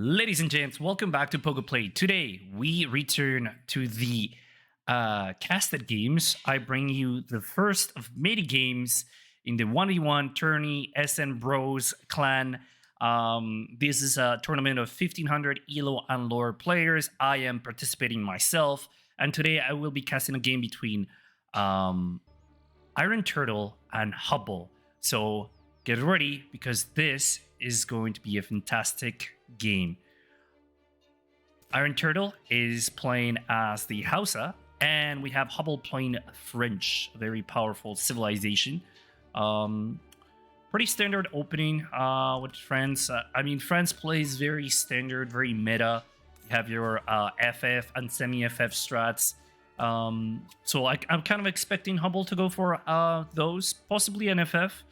Ladies and gents, welcome back to PokePlay. Today, we return to the casted games. I bring you the first of many games in the 1v1 tourney SUNBROS clan. This is a tournament of 1500 ELO and lower players. I am participating myself, and today I will be casting a game between Iron Turtle and HUBBLE. So get ready, because this is going to be a fantastic game. Iron Turtle is playing as the Hausa, and we have HUBBLE playing French, a very powerful civilization. Pretty standard opening with France. France plays very standard, very meta. You have your FF and semi-FF strats. So I'm kind of expecting HUBBLE to go for those, possibly an FF,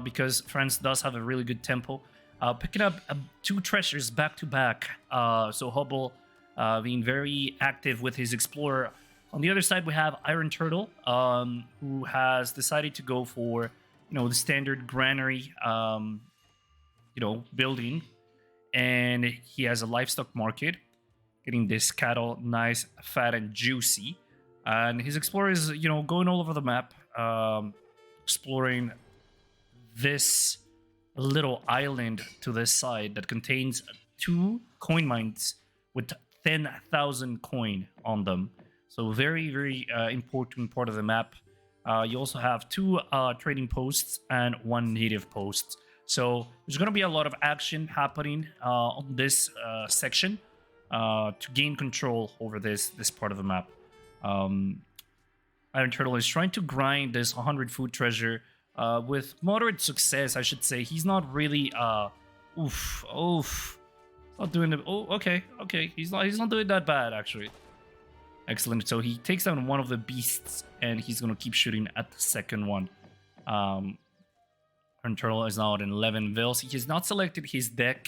because France does have a really good tempo. Picking up two treasures back to back. So HUBBLE being very active with his Explorer. On the other side, we have Iron Turtle, who has decided to go for the standard granary building, and he has a livestock market, getting this cattle nice, fat, and juicy. And his Explorer is going all over the map, exploring this little island to this side that contains 2 coin mines with 10,000 coin on them. So very, very important part of the map. You also have 2 trading posts and 1 native post. So there's going to be a lot of action happening on this section to gain control over this part of the map. Iron Turtle is trying to grind this 100 food treasure with moderate success, I should say. He's not really he's not doing it. Okay, he's not doing that bad, actually. Excellent. So he takes down one of the beasts, and he's gonna keep shooting at the second one. Iron Turtle is now at 11 vills. He has not selected his deck,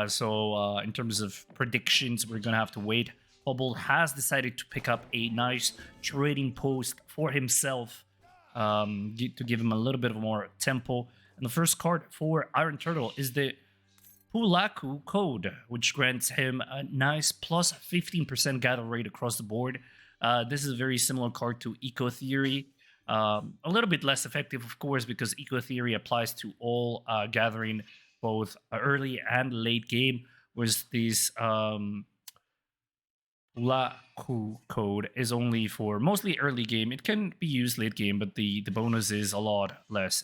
so in terms of predictions, we're gonna have to wait. HUBBLE has decided to pick up a nice trading post for himself, to give him a little bit of more tempo. And the first card for Iron Turtle is the Pulaku code, which grants him a nice plus 15% gather rate across the board. This is a very similar card to Eco Theory. A little bit less effective, of course, because Eco Theory applies to all gathering, both early and late game, whereas these Pulaku code is only for mostly early game. It can be used late game, but the bonus is a lot less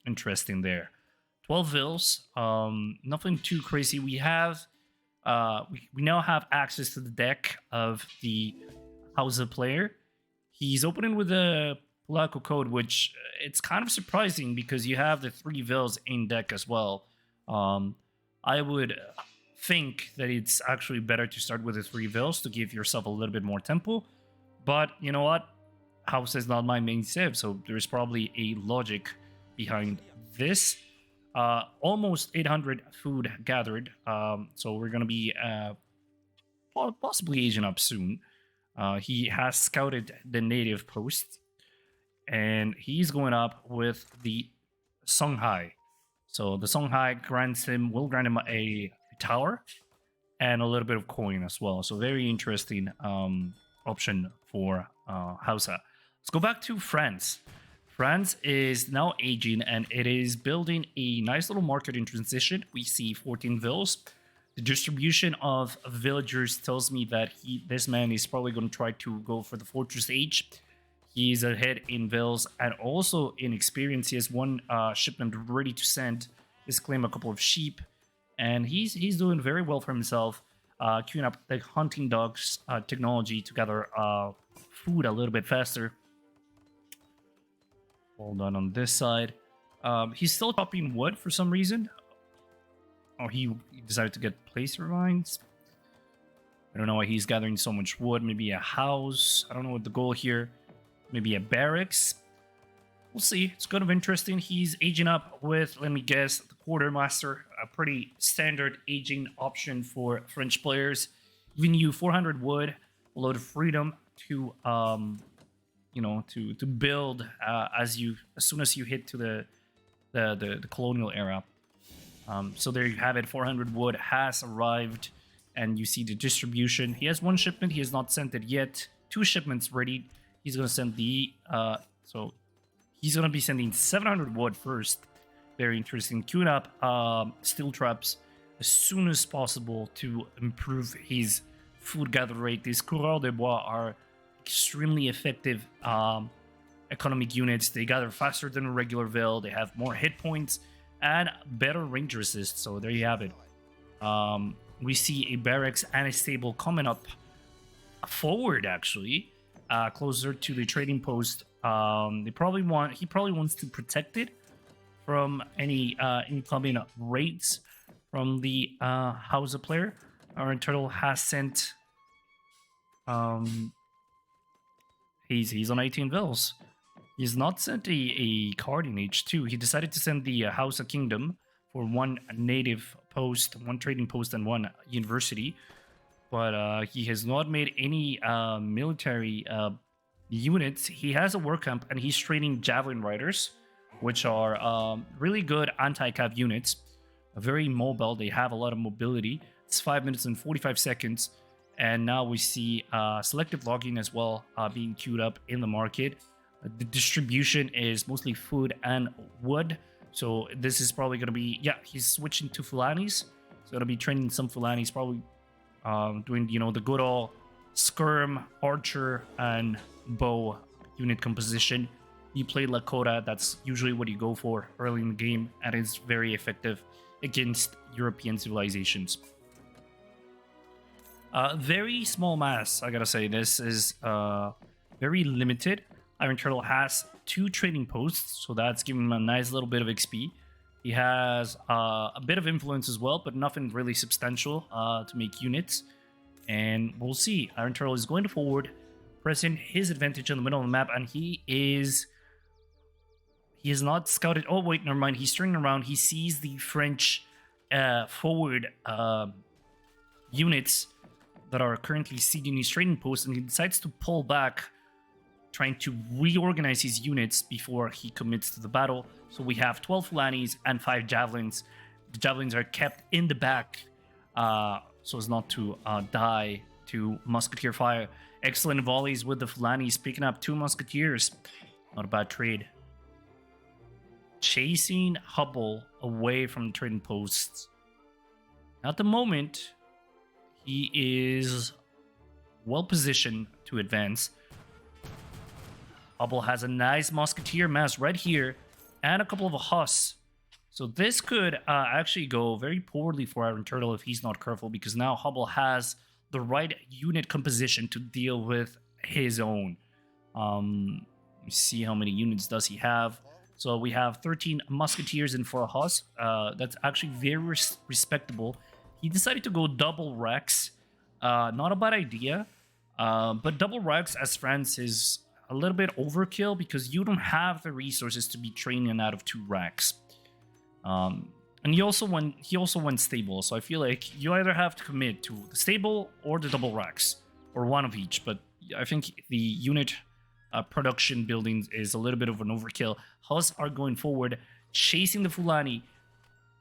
interesting there. 12 vills, nothing too crazy. We have we now have access to the deck of the Hausa player. He's opening with a Pulaku code, which it's kind of surprising because you have the 3 vills in deck as well. I would think that it's actually better to start with the 3 vills to give yourself a little bit more tempo. But you know what? House is not my main civ, so there's probably a logic behind this. Almost 800 food gathered, so we're gonna be possibly aging up soon. He has scouted the native post, and he's going up with the Songhai. So the Songhai will grant him a tower and a little bit of coin as well. So very interesting option for Hausa. Let's go back to France. France is now aging, and it is building a nice little market in transition. We see 14 vills. The distribution of villagers tells me that this man is probably going to try to go for the Fortress Age. He's ahead in vills and also in experience. He has 1 shipment ready to send. He's claimed a couple of sheep, and he's doing very well for himself, queuing up the hunting dogs technology to gather food a little bit faster. Hold on this side. He's still chopping wood for some reason. Oh, he decided to get placer mines. I don't know why he's gathering so much wood. Maybe a house. I don't know what the goal here. Maybe a barracks. We'll see. It's kind of interesting. He's aging up with, let me guess, the Quartermaster. A pretty standard aging option for French players. Giving you 400 wood, a load of freedom to to build as soon as you hit to the colonial era. So there you have it. 400 wood has arrived, and you see the distribution. He has one shipment. He has not sent it yet. 2 shipments ready. He's going to send the... so he's going to be sending 700 wood first. Very interesting. Queuing up steel traps as soon as possible to improve his food gather rate. These coureurs de bois are extremely effective economic units. They gather faster than a regular Veil. They have more hit points and better range resist. So there you have it. We see a barracks and a stable coming up forward, actually, closer to the trading post. He probably wants to protect it from any incoming raids from the HUBBLE player. Our turtle has sent. He's on 18 Vils. He's not sent a card in H2. He decided to send the House of Kingdom for 1 native post, 1 trading post, and 1 university. But he has not made any military units. He has a work camp, and he's training Javelin Riders, which are really good anti-cav units. Very mobile. They have a lot of mobility. It's 5 minutes and 45 seconds. And now we see selective logging as well being queued up in the market. The distribution is mostly food and wood. So this is probably going to be... Yeah, he's switching to Fulanis. He's going to be training some Fulanis, probably doing, you know, the good old Skirm, Archer, and Bow unit composition. You play Lakota, that's usually what you go for early in the game, and it's very effective against European civilizations. Very small mass, I gotta say. This is very limited. Iron Turtle has 2 trading posts, so that's giving him a nice little bit of XP. He has a bit of influence as well, but nothing really substantial to make units. And we'll see. Iron Turtle is going forward, pressing his advantage in the middle of the map, and he is not scouted. Oh, wait, never mind. He's turning around. He sees the French forward units that are currently sieging his trading post, and he decides to pull back, trying to reorganize his units before he commits to the battle. So we have 12 Fulanis and 5 Javelins. The Javelins are kept in the back so as not to die to Musketeer fire. Excellent volleys with the Fulanis, picking up 2 Musketeers. Not a bad trade. Chasing HUBBLE away from the trading posts. At the moment, he is well positioned to advance. HUBBLE has a nice Musketeer mass right here and a couple of Huss. So this could actually go very poorly for Iron Turtle if he's not careful, because now HUBBLE has the right unit composition to deal with his own. Let me see how many units does he have. So we have 13 Musketeers and 4 Huss. That's actually very respectable. He decided to go double Rex. Not a bad idea. But double Rex as France is a little bit overkill because you don't have the resources to be training out of 2 Rex. And he also went stable. So I feel like you either have to commit to the stable or the double Rex, or one of each. But I think the unit production building is a little bit of an overkill. Huss are going forward, chasing the Fulani,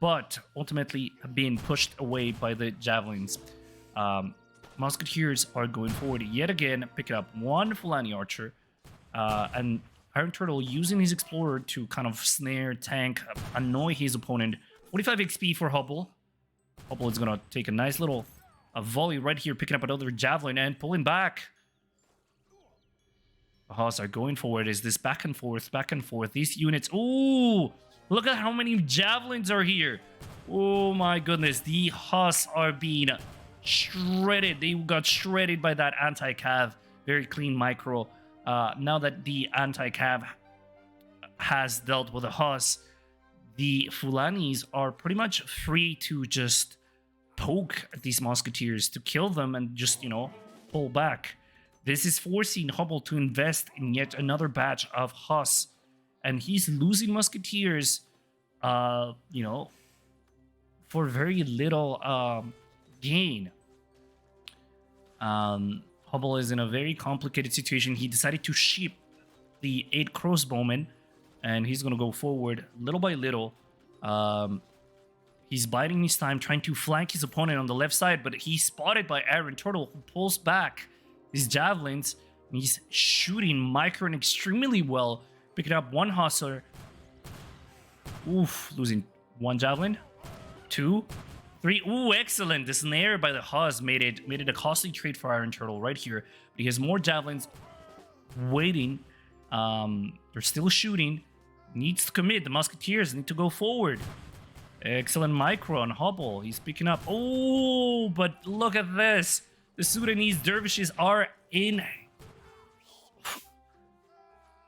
but ultimately being pushed away by the Javelins. Musketeers are going forward yet again, picking up 1 Fulani Archer, and Iron Turtle using his Explorer to kind of snare, tank, annoy his opponent. 45 XP for HUBBLE. HUBBLE is going to take a nice little volley right here, picking up another Javelin and pulling back. The Huss are going forward. Is this back and forth, back and forth? These units... Ooh! Look at how many Javelins are here. Oh my goodness. The Huss are being shredded. They got shredded by that anti-cav. Very clean micro. Now that the anti-cav has dealt with the Huss, the Fulanis are pretty much free to just poke at these Musketeers to kill them and just, you know, pull back. This is forcing HUBBLE to invest in yet another batch of Huss. And he's losing Musketeers, you know, for very little gain. HUBBLE is in a very complicated situation. He decided to ship the 8 crossbowmen, and he's going to go forward little by little. He's biding his time, trying to flank his opponent on the left side, but he's spotted by Iron Turtle, who pulls back his javelins. And he's shooting Micron extremely well, picking up one hustler. Oof, losing one javelin, 2, 3. Ooh, excellent. The snare by the Hus made it a costly trade for Iron Turtle right here. But he has more javelins waiting. They're still shooting. Needs to commit. The Musketeers need to go forward. Excellent micro on Hubble. He's picking up. Oh, but look at this. The Sudanese dervishes are in.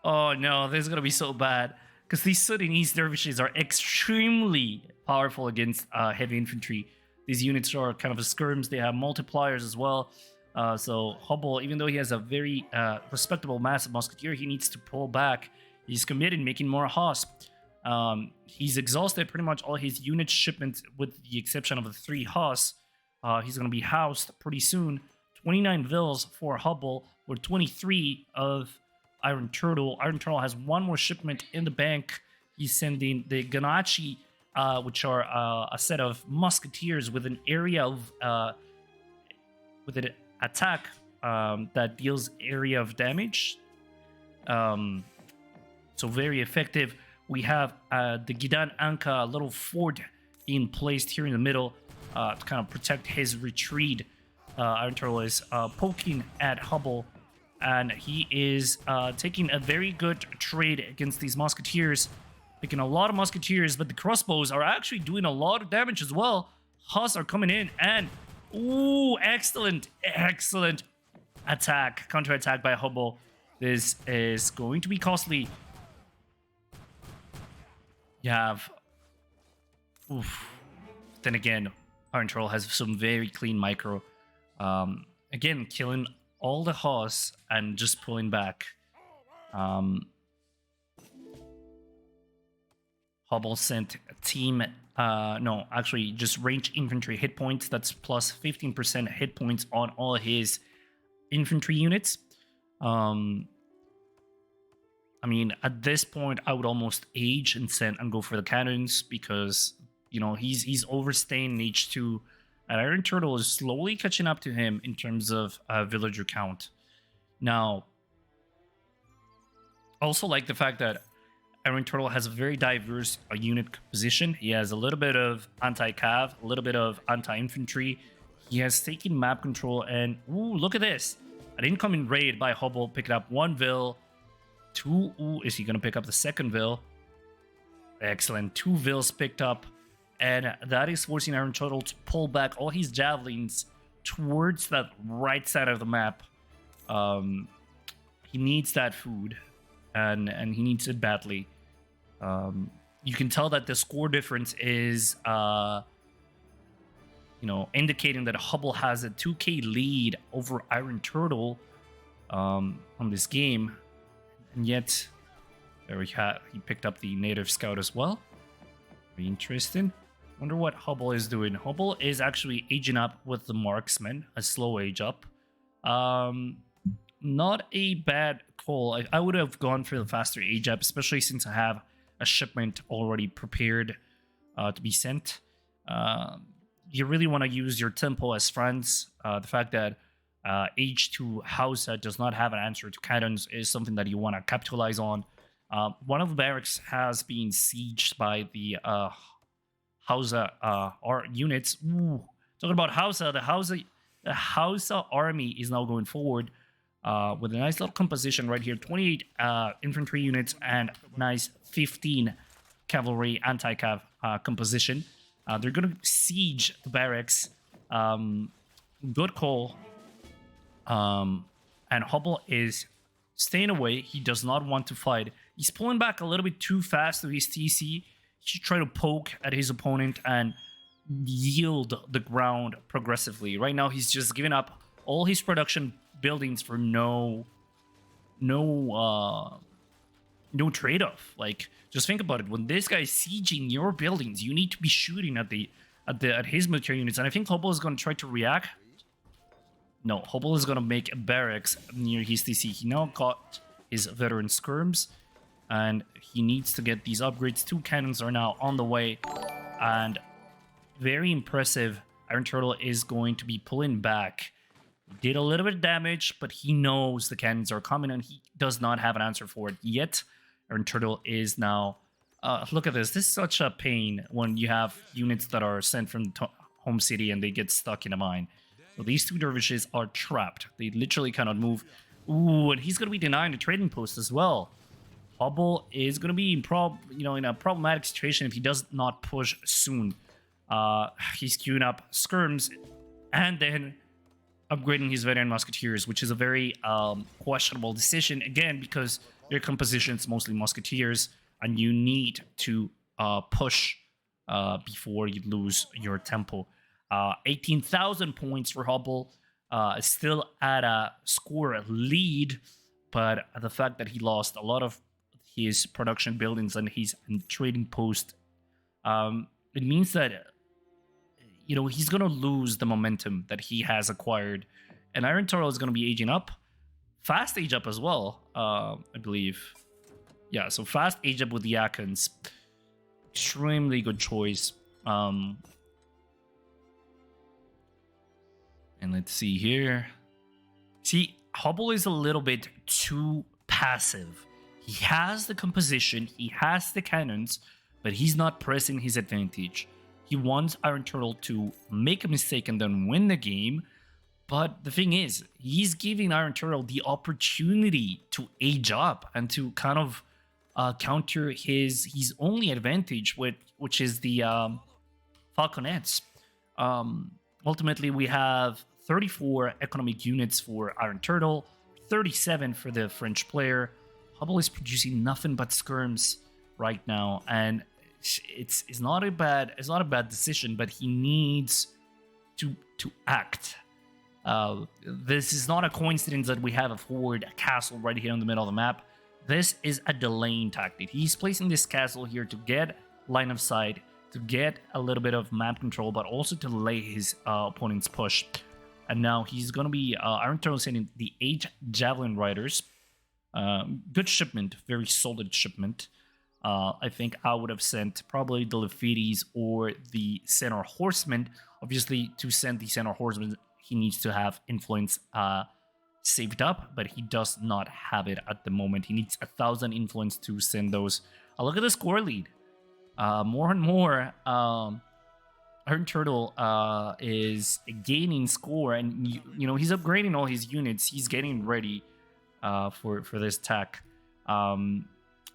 Oh no, this is gonna be so bad. Because these Sudanese dervishes are extremely powerful against heavy infantry. These units are kind of a skirms. They have multipliers as well. So Hubble, even though he has a very respectable massive musketeer, he needs to pull back. He's committed, making more Hus. He's exhausted pretty much all his unit shipments with the exception of the 3 Hus. He's going to be housed pretty soon. 29 Vils for Hubble with 23 of Iron Turtle. Iron Turtle has one more shipment in the bank. He's sending the Ganachi, which are a set of musketeers with an area of with an attack that deals area of damage. So very effective. We have the Gidan Anka little fort being placed here in the middle to kind of protect his retreat. Iron Turtle is poking at Hubble, and he is taking a very good trade against these musketeers, picking a lot of musketeers, but the crossbows are actually doing a lot of damage as well. Hus are coming in, and ooh, excellent attack, counter attack by Hubble. This is going to be costly. You have, oof. Then again, Iron Turtle has some very clean micro. Again, killing all the Hus and just pulling back. Hubble sent a team, no, actually just range infantry hit points. That's plus 15% hit points on all his infantry units. I mean, at this point, I would almost age and send and go for the cannons because, you know, he's overstaying in H2. And Iron Turtle is slowly catching up to him in terms of villager count. Now, I also like the fact that Iron Turtle has a very diverse unit composition. He has a little bit of anti-cav, a little bit of anti-infantry. He has taken map control, and ooh, look at this. An incoming raid by Hubble, picking up 1 Vil. 2, ooh, is he going to pick up the second Vil? Excellent, 2 Vils picked up. And that is forcing Iron Turtle to pull back all his javelins towards that right side of the map. He needs that food, and he needs it badly. You can tell that the score difference is, you know, indicating that Hubble has a 2k lead over Iron Turtle on this game. And yet, there he picked up the native scout as well. Very interesting. Wonder what Hubble is doing. Hubble is actually aging up with the marksman, a slow age up. Not a bad call. I would have gone for the faster age up, especially since I have a shipment already prepared to be sent. You really want to use your tempo as friends. The fact that H2 Hausa does not have an answer to cannons is something that you want to capitalize on. One of the barracks has been sieged by the Hausa units. Ooh, talking about Hausa, the Hausa army is now going forward with a nice little composition right here. 28 infantry units and nice 15 cavalry anti-cav composition. They're going to siege the barracks. Good call. And Hubble is staying away. He does not want to fight. He's pulling back a little bit too fast to his TC. He should try to poke at his opponent and yield the ground progressively. Right now, he's just giving up all his production buildings for no trade-off. Like, just think about it. When this guy is sieging your buildings, you need to be shooting at his military units. And I think Hubble is going to try to react. No, Hubble is going to make a barracks near his TC. He now got his veteran skirms, and he needs to get these upgrades. 2 cannons are now on the way, and very impressive. Iron Turtle is going to be pulling back. Did a little bit of damage, but he knows the cannons are coming and he does not have an answer for it yet. Iron Turtle is now... look at this. This is such a pain when you have units that are sent from the home city and they get stuck in a mine. So these two dervishes are trapped. They literally cannot move. Ooh, and he's going to be denying the trading post as well. Hubble is going to be in a problematic situation if he does not push soon. He's queuing up skirms and then upgrading his veteran musketeers, which is a very questionable decision, again, because your composition is mostly musketeers and you need to push before you lose your tempo. 18,000 points for Hubble, still at a score lead, but the fact that he lost a lot of his production buildings and his trading post, it means that he's going to lose the momentum that he has acquired. And Iron Turtle is going to be aging up. Fast age up as well, I believe. Yeah, so fast age up with the Akans. Extremely good choice. And let's see here. See, Hubble is a little bit too passive. He has the composition, he has the cannons, but he's not pressing his advantage. He wants Iron Turtle to make a mistake and then win the game. But the thing is, he's giving Iron Turtle the opportunity to age up and to kind of counter his only advantage, which is the Falconets. Ultimately, we have 34 economic units for Iron Turtle, 37 for the French player. Hubble is producing nothing but skirms right now, and it's not a bad decision, but he needs to act. This is not a coincidence that we have a forward castle right here in the middle of the map. This is a delaying tactic. He's placing this castle here to get line of sight, to get a little bit of map control, but also to delay his opponent's push. And now he's going to be Iron Turtle sending the 8 Javelin Riders. Good shipment, very solid shipment. I think I would have sent probably the Lafittes or the Centaur Horsemen. Obviously, to send the Centaur Horsemen, he needs to have influence saved up, but he does not have it at the moment. He needs 1,000 influence to send those. Look at the score lead. More and more, Iron Turtle is gaining score, and he's upgrading all his units. He's getting ready for this attack.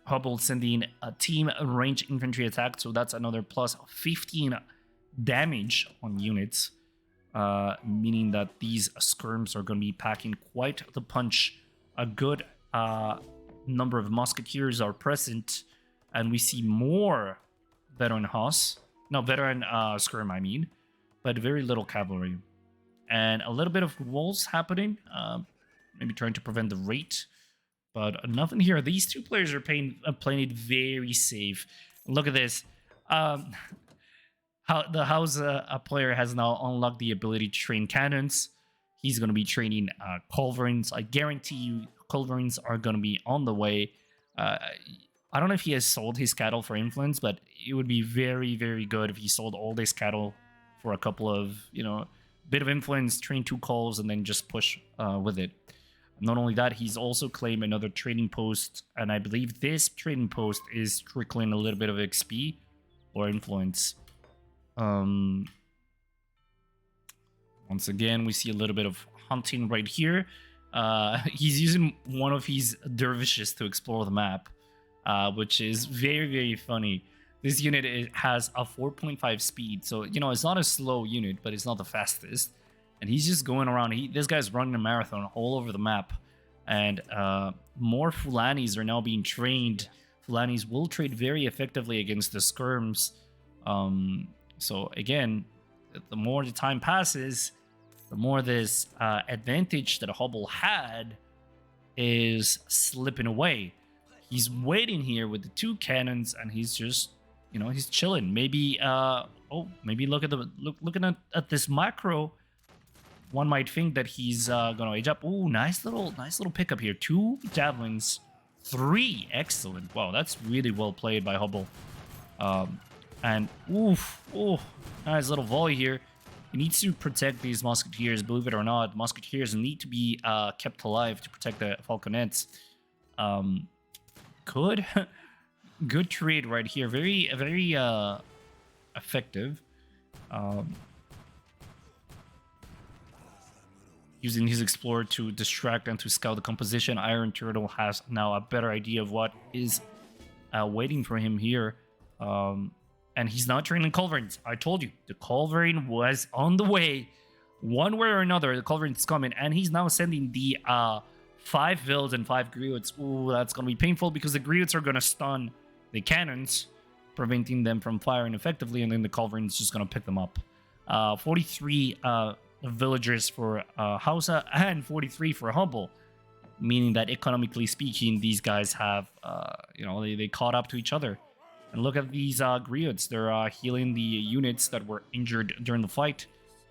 Hubble sending a team range infantry attack, so that's another plus 15 damage on units, meaning that these skirms are going to be packing quite the punch. A good number of musketeers are present, and we see more veteran skirm, I mean, but very little cavalry. And a little bit of walls happening, maybe trying to prevent the rate. But nothing here. These two players are playing it very safe. Look at this. How a player has now unlocked the ability to train cannons. He's going to be training culverins. I guarantee you culverins are going to be on the way. I don't know if he has sold his cattle for influence, but it would be very, very good if he sold all this cattle for a couple of, bit of influence, train 2 calls, and then just push with it. Not only that, he's also claimed another trading post, and I believe this trading post is trickling a little bit of XP or influence. Once again, we see a little bit of hunting right here. He's using one of his dervishes to explore the map, which is very, very funny. This unit has a 4.5 speed, so, it's not a slow unit, but it's not the fastest. And he's just going around. This guy's running a marathon all over the map. And more Fulanis are now being trained. Fulanis will trade very effectively against the skirms. So again, the more the time passes, the more this advantage that Hubble had is slipping away. He's waiting here with the 2 cannons, and he's just, he's chilling. Maybe, maybe looking at this macro. One might think that he's gonna age up. Ooh, nice little pickup here. 2 javelins, 3 excellent. Wow, that's really well played by Hubble. And oof, oh, nice little volley here. He needs to protect these musketeers, believe it or not. Musketeers need to be kept alive to protect the falconets. Good. Good trade right here. Very effective. Using his explorer to distract and to scout the composition. Iron Turtle has now a better idea of what is waiting for him here. And he's not training culverins. I told you, the culverin was on the way. One way or another, the culverin's coming. And he's now sending the 5 Vills and 5 Griots. Ooh, that's going to be painful because the Griots are going to stun the cannons, preventing them from firing effectively. And then the culverin's just going to pick them up. 43 villagers for Hausa and 43 for Hubble. Meaning that economically speaking, these guys have, they caught up to each other. And look at these Griots. They're healing the units that were injured during the fight.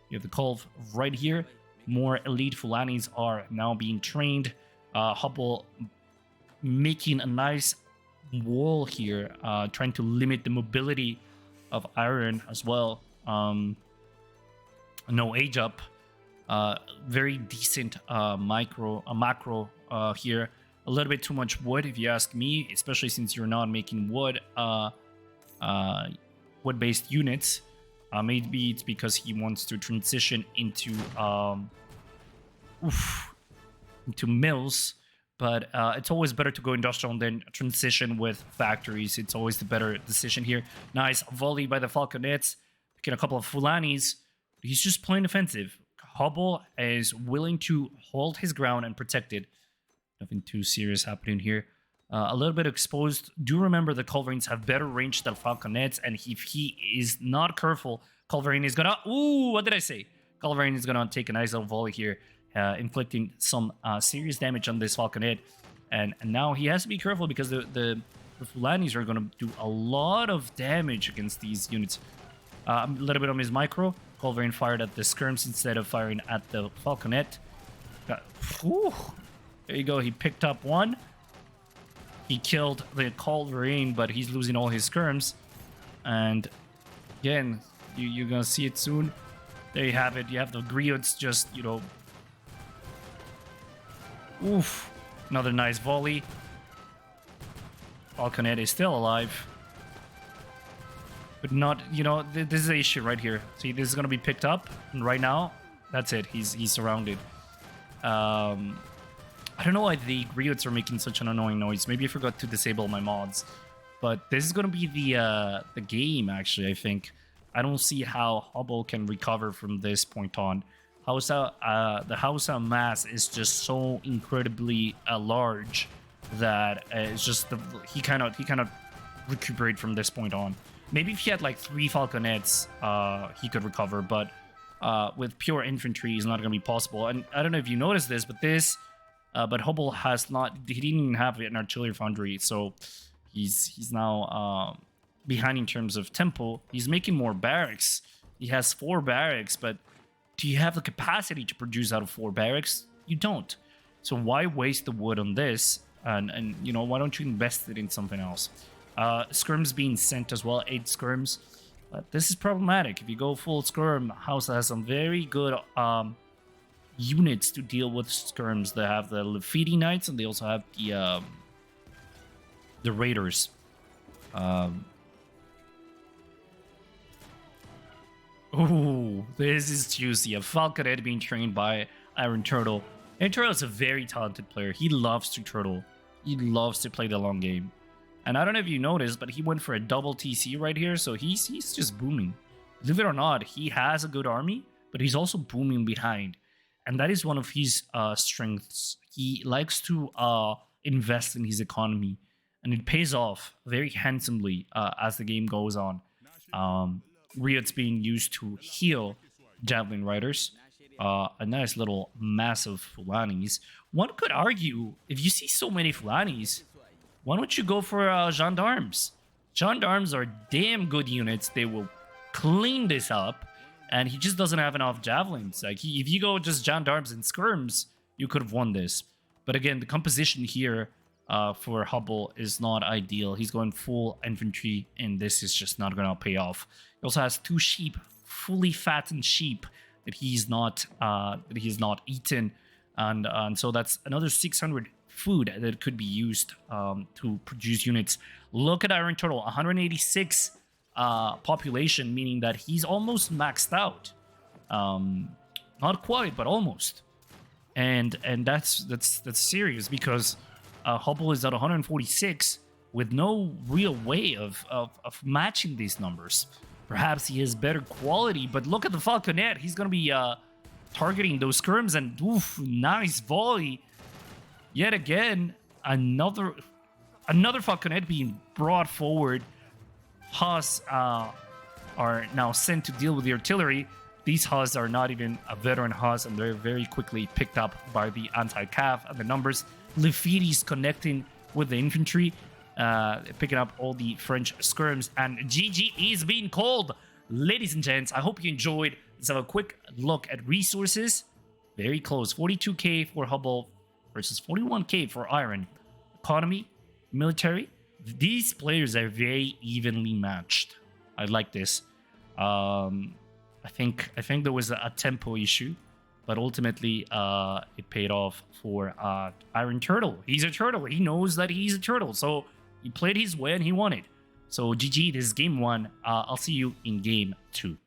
You have the Culve right here. More elite Fulanis are now being trained. Hubble making a nice wall here, trying to limit the mobility of Iron as well. No age up. Very decent macro here. A little bit too much wood, if you ask me, especially since you're not making wood, wood-based units. Maybe it's because he wants to transition into mills, but it's always better to go industrial than transition with factories. It's always the better decision here. Nice volley by the Falconets, picking a couple of Fulanis. He's just playing defensive. Hubble is willing to hold his ground and protect it. Nothing too serious happening here. A little bit exposed. Do remember the Culverins have better range than Falconets, and if he is not careful, Culverin is gonna... Ooh, what did I say? Culverin is gonna take a nice little volley here, inflicting some serious damage on this Falconet. And now he has to be careful because the Fulanis are gonna do a lot of damage against these units. A little bit on his micro. Culverin fired at the skirms instead of firing at the Falconet. There you go. He picked up one. He killed the Culverin, but he's losing all his skirms. And again, you're gonna see it soon. There you have it. You have the Griots just, oof. Another nice volley. Falconet is still alive. But not, this is the issue right here. See, this is going to be picked up. And right now, that's it. He's surrounded. I don't know why the Griots are making such an annoying noise. Maybe I forgot to disable my mods. But this is going to be the game, actually, I think. I don't see how Hubble can recover from this point on. The Hausa mass is just so incredibly large that it's just he cannot recuperate from this point on. Maybe if he had like 3 Falconets, he could recover, but with pure infantry, it's not going to be possible. And I don't know if you noticed this, but Hubble has not. He didn't even have an artillery foundry, so he's now behind in terms of tempo. He's making more barracks. He has 4 barracks, but do you have the capacity to produce out of 4 barracks? You don't. So why waste the wood on this? And why don't you invest it in something else? Skirms being sent as well, 8 skirms. But this is problematic. If you go full skirm, Hausa has some very good units to deal with skirms. They have the Lafiti Knights, and they also have the Raiders. Ooh, this is juicy. A Falconet being trained by Iron Turtle. Iron Turtle is a very talented player. He loves to turtle. He loves to play the long game. And I don't know if you noticed, but he went for a double TC right here, so he's just booming. Believe it or not, he has a good army, but he's also booming behind. And that is one of his strengths. He likes to invest in his economy, and it pays off very handsomely as the game goes on. Griots being used to heal Javelin Riders. A nice little mass of Fulanis. One could argue, if you see so many Fulanis, why don't you go for gendarmes? Gendarmes are damn good units. They will clean this up, and he just doesn't have enough javelins. Like if you go just gendarmes and skirms, you could have won this. But again, the composition here for Hubble is not ideal. He's going full infantry, and this is just not going to pay off. He also has 2 sheep, fully fattened sheep that he's not eaten, and so that's another 600 food that could be used to produce units. Look at Iron Turtle, 186 population, meaning that he's almost maxed out. Not quite, but almost. And that's serious, because Hubble is at 146 with no real way of matching these numbers. Perhaps he has better quality, but look at the Falconet. He's going to be targeting those skirms, and oof, nice volley. Yet again, another Falconet being brought forward. Haas are now sent to deal with the artillery. These Haas are not even a veteran Haas, and they're very quickly picked up by the anti-cav and the numbers. Lefidis connecting with the infantry, picking up all the French skirms, and GG is being called. Ladies and gents, I hope you enjoyed. Let's have a quick look at resources. Very close. 42k for Hubble versus 41k for Iron. Economy, military. These players are very evenly matched. I like this. I think there was a tempo issue, but ultimately it paid off for Iron Turtle. He's a turtle. He knows that he's a turtle, so he played his way and he won it. So GG, this is game 1. I'll see you in game 2.